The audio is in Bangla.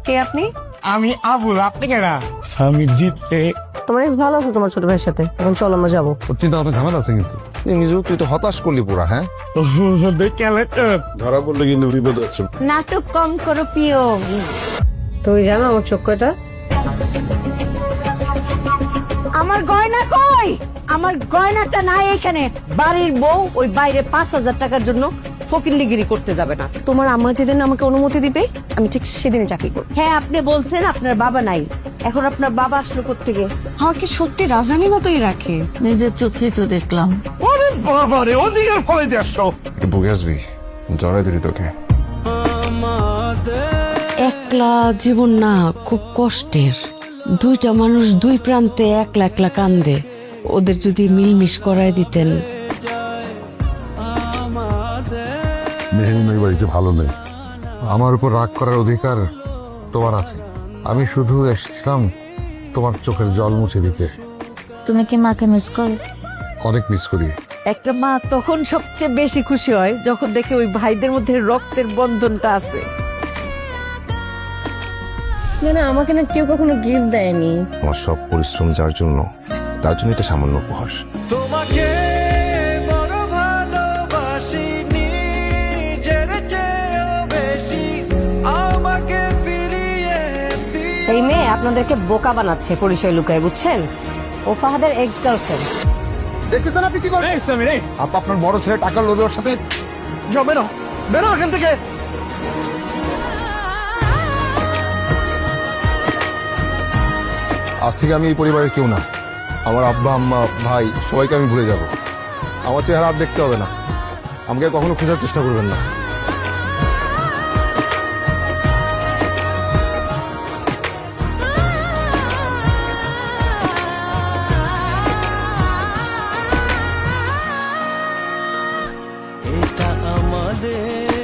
কে আপনি? আমি আবুল, আপনি কেনা? আমি জিততে। তোমার এক্স ভালো আছে তোমার ছোট ভাইয়ের সাথে? এখন চলো আমরা যাবো। তোর চিন্তা ভাবনা ঝামেলা আছে কিন্তু নিজু তুই তো হতাশ করলি পুরা। হ্যাঁ দেখে ধরা পড়লে কিন্তু বিপদ আছে। নাটক কম করো প্রিয়। তুমি জানো আমার চোখ কয়টা? আমার গয়না কই? আমার গয়নাটা নাই এখানে। বাড়ির বউ ওই বাইরে 5,000 টাকার জন্য ফকিন্দিগিরি করতে যাবে না। তোমার আম্মা যেদিন আমাকে অনুমতি দিবে আমি ঠিক সেদিনে চাকরি করবো। হ্যাঁ, আপনি বলছেন আপনার বাবা নাই, এখন আপনার বাবা আসলো কোত্থেকে? আমাকে সত্যি রাজধানীর মতোই রাখে। নিজের চোখেই তো দেখলাম। ওরে বাবা রে, ওদিকের ফলে দিয়ে আসছো। একটু বুকে আসবি, জড়াই দিলি তোকে। একলা জীবন না খুব কষ্টের। দুইটা মানুষ দুই প্রান্তে একলা একলা কান্দে। ওদের যদি মিলমিশ করায় দিতেন। মেহিন ওই বাড়িতে ভালো নেই। আমার উপর রাগ করার অধিকার তোমার আছে। আমি শুধু এসেছিলাম তোমার চোখের জল মুছে দিতে। তুমি কি মাকে মিস করো? অনেক মিস করি। একটা মা তখন সবচেয়ে বেশি খুশি হয় যখন দেখে ওই ভাইদের মধ্যে রক্তের বন্ধনটা আছে। না আমাকে না কেউ কখনো গিফট দেয়নি। আমার সব পরিশ্রম যার জন্য, তার জন্য এটা সামান্য উপহার। তোমাকে বড় ভালোবাসি নিজের চেয়েও বেশি, আমাকে ফিরিয়ে দিও। এই মেয়ে আপনাদেরকে বোকা বানাচ্ছে পরিচয় লুকায়, বুঝছেন? ও ফাহাদের এক্স গার্লফ্রেন্ড। দেখতেছেন আপনি কি করেন? আপা আপনার বড় ছেলে টাকার লোভে ওর সাথে যাও। বেরো বেরো এখান থেকে। আজ থেকে আমি এই পরিবারের কেউ না। আমার আব্বা আম্মা ভাই সবাইকে আমি ভুলে যাব। আমার চেহারা আর দেখতে হবে না। আমাকে কখনো খোঁজার চেষ্টা করবেন না। এটা আমাদের